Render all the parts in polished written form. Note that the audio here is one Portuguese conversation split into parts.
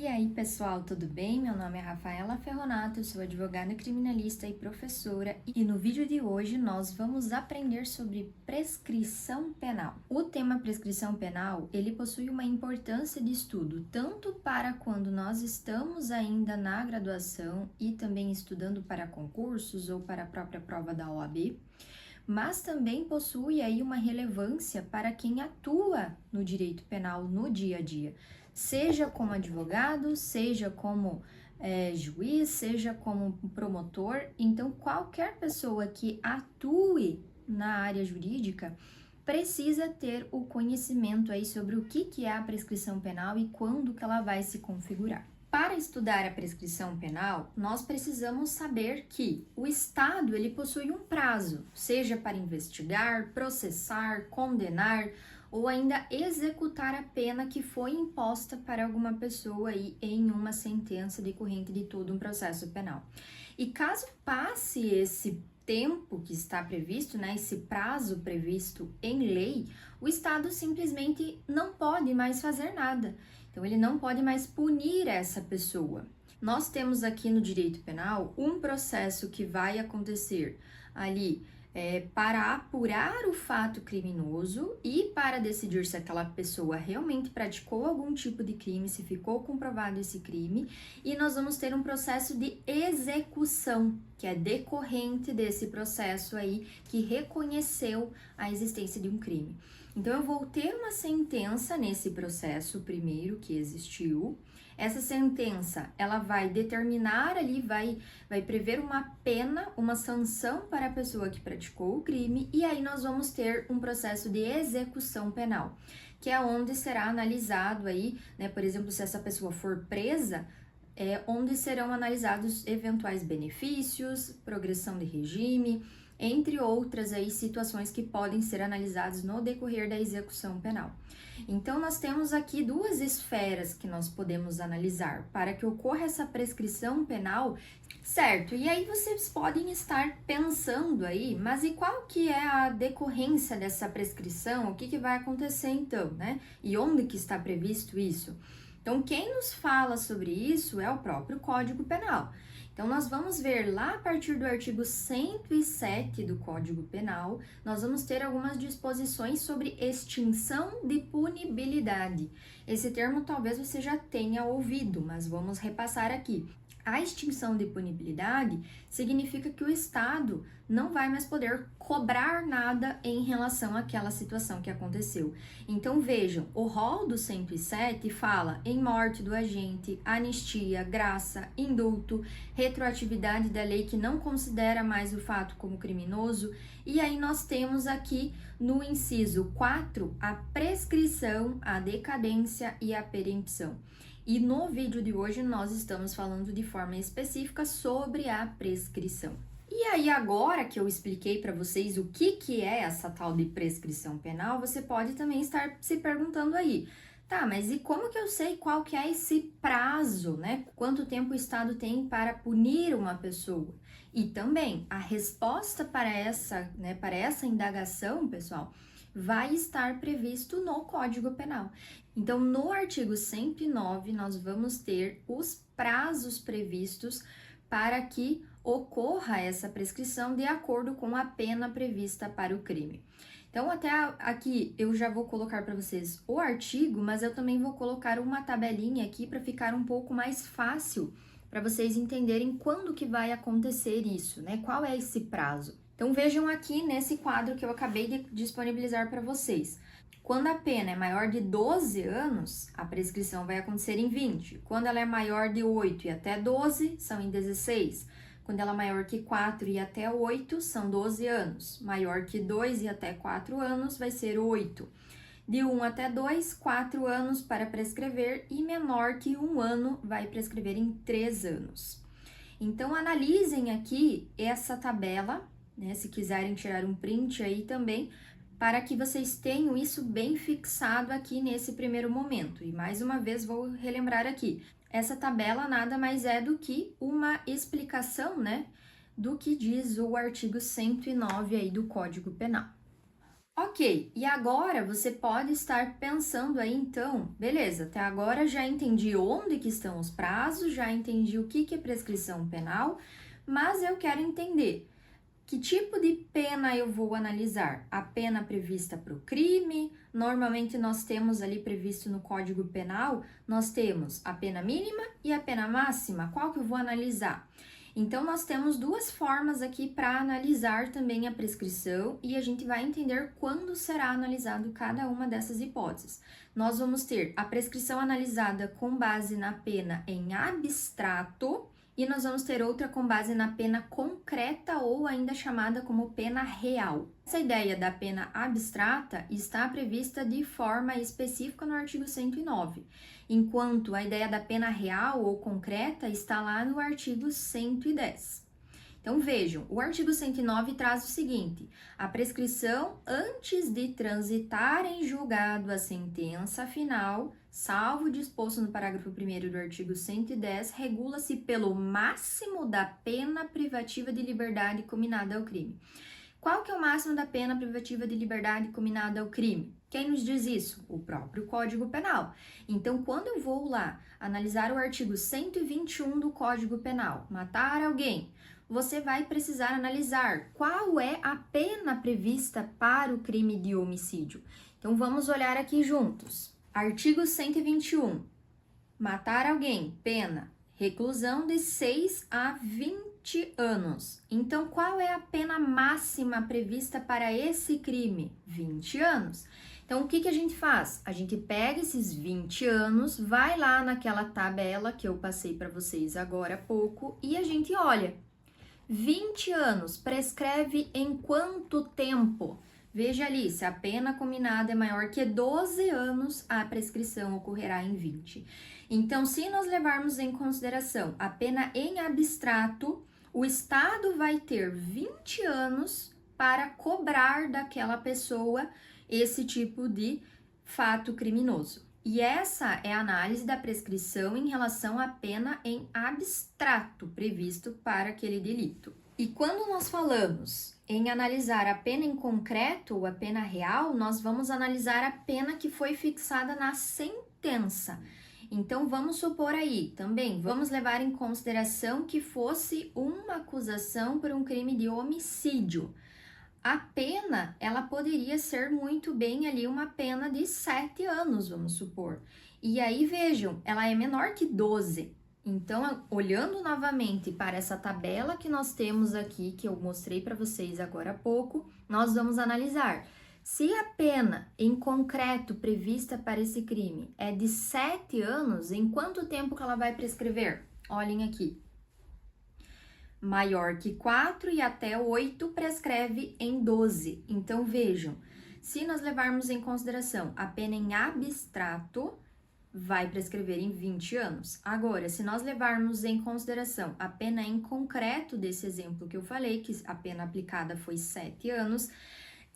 E aí, pessoal, tudo bem? Meu nome é Rafaela Ferronato, eu sou advogada criminalista e professora, e no vídeo de hoje nós vamos aprender sobre prescrição penal. O tema prescrição penal, ele possui uma importância de estudo, tanto para quando nós estamos ainda na graduação e também estudando para concursos ou para a própria prova da OAB, mas também possui aí uma relevância para quem atua no direito penal no dia a dia, seja como advogado, seja como juiz, seja como promotor. Então, qualquer pessoa que atue na área jurídica precisa ter o conhecimento aí sobre o que é a prescrição penal e quando que ela vai se configurar. Para estudar a prescrição penal, nós precisamos saber que o Estado ele possui um prazo, seja para investigar, processar, condenar ou ainda executar a pena que foi imposta para alguma pessoa aí em uma sentença decorrente de todo um processo penal. E caso passe esse tempo que está previsto, né, esse prazo previsto em lei, o Estado simplesmente não pode mais fazer nada. Então, ele não pode mais punir essa pessoa. Nós temos aqui no direito penal um processo que vai acontecer ali para apurar o fato criminoso e para decidir se aquela pessoa realmente praticou algum tipo de crime, se ficou comprovado esse crime, e nós vamos ter um processo de execução, que é decorrente desse processo aí que reconheceu a existência de um crime. Então, eu vou ter uma sentença nesse processo primeiro que existiu. Essa sentença, ela vai determinar ali, vai prever uma pena, uma sanção para a pessoa que praticou o crime, e aí nós vamos ter um processo de execução penal, que é onde será analisado aí, né, por exemplo, se essa pessoa for presa, onde serão analisados eventuais benefícios, progressão de regime, entre outras aí situações que podem ser analisadas no decorrer da execução penal. Então, nós temos aqui duas esferas que nós podemos analisar para que ocorra essa prescrição penal, certo? E aí vocês podem estar pensando aí, mas e qual que é a decorrência dessa prescrição? O que vai acontecer então, né? E onde que está previsto isso? Então, quem nos fala sobre isso é o próprio Código Penal. Então, nós vamos ver lá a partir do artigo 107 do Código Penal, nós vamos ter algumas disposições sobre extinção de punibilidade. Esse termo talvez você já tenha ouvido, mas vamos repassar aqui. A extinção de punibilidade significa que o Estado não vai mais poder cobrar nada em relação àquela situação que aconteceu. Então, vejam, o rol do 107 fala em morte do agente, anistia, graça, indulto, retroatividade da lei que não considera mais o fato como criminoso, e aí nós temos aqui no inciso 4 a prescrição, a decadência e a perempção. E no vídeo de hoje nós estamos falando de forma específica sobre a prescrição. E aí agora que eu expliquei para vocês o que é essa tal de prescrição penal, você pode também estar se perguntando aí, tá, mas e como que eu sei qual que é esse prazo, né? Quanto tempo o Estado tem para punir uma pessoa? E também a resposta para essa indagação, pessoal, vai estar previsto no Código Penal. Então, no artigo 109, nós vamos ter os prazos previstos para que ocorra essa prescrição de acordo com a pena prevista para o crime. Então, até aqui eu já vou colocar para vocês o artigo, mas eu também vou colocar uma tabelinha aqui para ficar um pouco mais fácil para vocês entenderem quando que vai acontecer isso, né? Qual é esse prazo? Então, vejam aqui nesse quadro que eu acabei de disponibilizar para vocês. Quando a pena é maior de 12 anos, a prescrição vai acontecer em 20. Quando ela é maior de 8 e até 12, são em 16. Quando ela é maior que 4 e até 8, são 12 anos. Maior que 2 e até 4 anos, vai ser 8. De 1 até 2, 4 anos para prescrever, e menor que 1 ano vai prescrever em 3 anos. Então, analisem aqui essa tabela, né, se quiserem tirar um print aí também, para que vocês tenham isso bem fixado aqui nesse primeiro momento. E mais uma vez vou relembrar aqui, essa tabela nada mais é do que uma explicação, né, do que diz o artigo 109 aí do Código Penal. Ok, e agora você pode estar pensando aí então, beleza, até agora já entendi onde que estão os prazos, já entendi o que é prescrição penal, mas eu quero entender que tipo de pena eu vou analisar? A pena prevista para o crime, normalmente nós temos ali previsto no Código Penal, nós temos a pena mínima e a pena máxima, qual que eu vou analisar? Então, nós temos duas formas aqui para analisar também a prescrição e a gente vai entender quando será analisado cada uma dessas hipóteses. Nós vamos ter a prescrição analisada com base na pena em abstrato e nós vamos ter outra com base na pena concreta ou ainda chamada como pena real. Essa ideia da pena abstrata está prevista de forma específica no artigo 109, enquanto a ideia da pena real ou concreta está lá no artigo 110. Então vejam, o artigo 109 traz o seguinte: a prescrição antes de transitar em julgado a sentença final, salvo o disposto no parágrafo 1º do artigo 110, regula-se pelo máximo da pena privativa de liberdade cominada ao crime. Qual que é o máximo da pena privativa de liberdade cominada ao crime? Quem nos diz isso? O próprio Código Penal. Então, quando eu vou lá analisar o artigo 121 do Código Penal, matar alguém, você vai precisar analisar qual é a pena prevista para o crime de homicídio. Então, vamos olhar aqui juntos. Artigo 121. Matar alguém, pena, reclusão de 6 a 20 anos. Então, qual é a pena máxima prevista para esse crime? 20 anos. Então, o que a gente faz? A gente pega esses 20 anos, vai lá naquela tabela que eu passei para vocês agora há pouco e a gente olha. 20 anos prescreve em quanto tempo? Veja ali, se a pena combinada é maior que 12 anos, a prescrição ocorrerá em 20. Então, se nós levarmos em consideração a pena em abstrato, o Estado vai ter 20 anos para cobrar daquela pessoa esse tipo de fato criminoso. E essa é a análise da prescrição em relação à pena em abstrato previsto para aquele delito. E quando nós falamos em analisar a pena em concreto ou a pena real, nós vamos analisar a pena que foi fixada na sentença. Então, vamos supor aí também, vamos levar em consideração que fosse uma acusação por um crime de homicídio. A pena, ela poderia ser muito bem ali uma pena de 7 anos, vamos supor. E aí, vejam, ela é menor que 12. Então, olhando novamente para essa tabela que nós temos aqui, que eu mostrei para vocês agora há pouco, nós vamos analisar. Se a pena em concreto prevista para esse crime é de 7 anos, em quanto tempo que ela vai prescrever? Olhem aqui. Maior que 4 e até 8 prescreve em 12. Então, vejam, se nós levarmos em consideração a pena em abstrato, vai prescrever em 20 anos. Agora, se nós levarmos em consideração a pena em concreto desse exemplo que eu falei, que a pena aplicada foi 7 anos,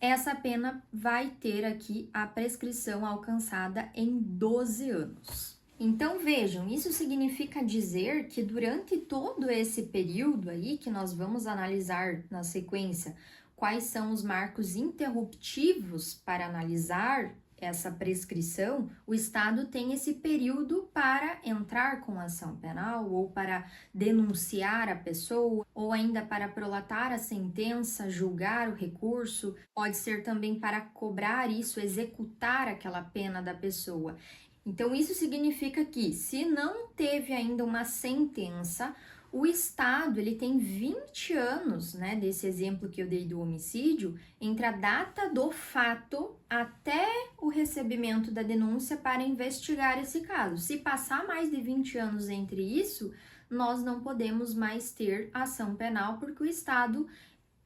essa pena vai ter aqui a prescrição alcançada em 12 anos. Então, vejam, isso significa dizer que durante todo esse período aí que nós vamos analisar na sequência quais são os marcos interruptivos para analisar essa prescrição, o Estado tem esse período para entrar com ação penal ou para denunciar a pessoa ou ainda para prolatar a sentença, julgar o recurso, pode ser também para cobrar isso, executar aquela pena da pessoa. Então, isso significa que, se não teve ainda uma sentença, o Estado ele tem 20 anos, né, desse exemplo que eu dei do homicídio, entre a data do fato até o recebimento da denúncia para investigar esse caso. Se passar mais de 20 anos entre isso, nós não podemos mais ter ação penal, porque o Estado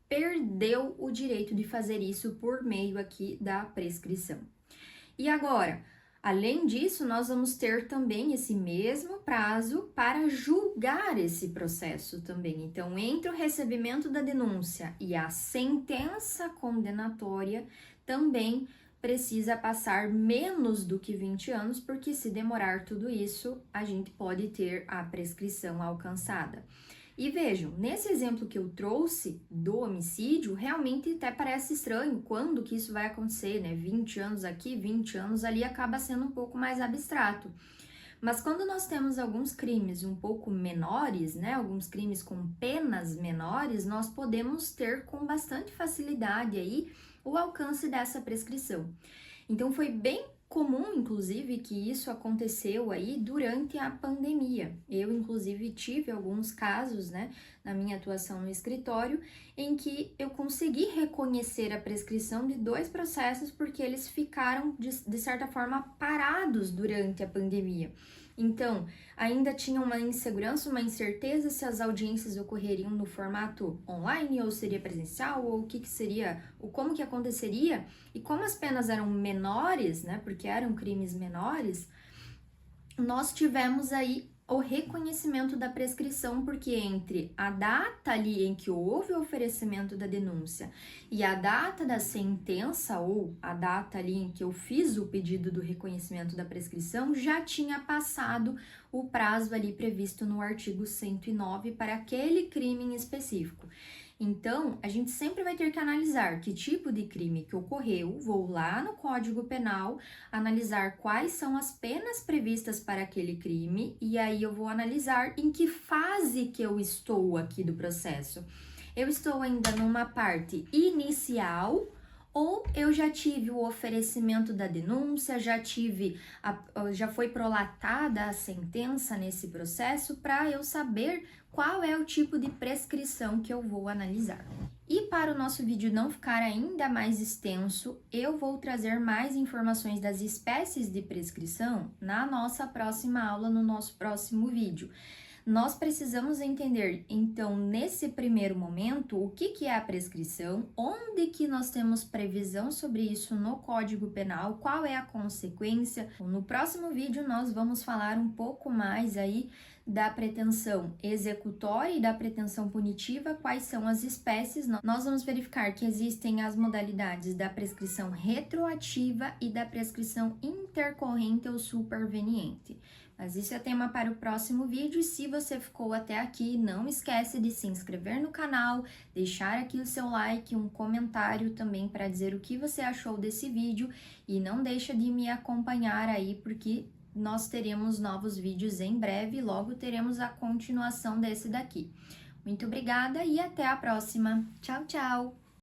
perdeu o direito de fazer isso por meio aqui da prescrição. E agora, além disso, nós vamos ter também esse mesmo prazo para julgar esse processo também. Então, entre o recebimento da denúncia e a sentença condenatória, também precisa passar menos do que 20 anos, porque se demorar tudo isso, a gente pode ter a prescrição alcançada. E vejam, nesse exemplo que eu trouxe do homicídio, realmente até parece estranho quando que isso vai acontecer, né? 20 anos aqui, 20 anos ali, acaba sendo um pouco mais abstrato. Mas quando nós temos alguns crimes um pouco menores, né, alguns crimes com penas menores, nós podemos ter com bastante facilidade aí o alcance dessa prescrição. Então foi bem comum, inclusive, que isso aconteceu aí durante a pandemia. Eu, inclusive, tive alguns casos, né, na minha atuação no escritório, em que eu consegui reconhecer a prescrição de 2 processos porque eles ficaram, de certa forma, parados durante a pandemia. Então, ainda tinha uma insegurança, uma incerteza se as audiências ocorreriam no formato online ou seria presencial, ou o que seria, ou como que aconteceria. E como as penas eram menores, né, porque eram crimes menores, nós tivemos aí o reconhecimento da prescrição, porque entre a data ali em que houve o oferecimento da denúncia e a data da sentença, ou a data ali em que eu fiz o pedido do reconhecimento da prescrição, já tinha passado o prazo ali previsto no artigo 109 para aquele crime em específico. Então, a gente sempre vai ter que analisar que tipo de crime que ocorreu, vou lá no Código Penal, analisar quais são as penas previstas para aquele crime e aí eu vou analisar em que fase que eu estou aqui do processo. Eu estou ainda numa parte inicial ou eu já tive o oferecimento da denúncia, já foi prolatada a sentença nesse processo para eu saber qual é o tipo de prescrição que eu vou analisar. E para o nosso vídeo não ficar ainda mais extenso, eu vou trazer mais informações das espécies de prescrição na nossa próxima aula, no nosso próximo vídeo. Nós precisamos entender, então, nesse primeiro momento, o que é a prescrição, onde que nós temos previsão sobre isso no Código Penal, qual é a consequência. No próximo vídeo, nós vamos falar um pouco mais aí da pretensão executória e da pretensão punitiva, quais são as espécies. Nós vamos verificar que existem as modalidades da prescrição retroativa e da prescrição intercorrente ou superveniente. Mas isso é tema para o próximo vídeo e se você ficou até aqui, não esquece de se inscrever no canal, deixar aqui o seu like, um comentário também para dizer o que você achou desse vídeo e não deixa de me acompanhar aí porque nós teremos novos vídeos em breve e logo teremos a continuação desse daqui. Muito obrigada e até a próxima. Tchau, tchau!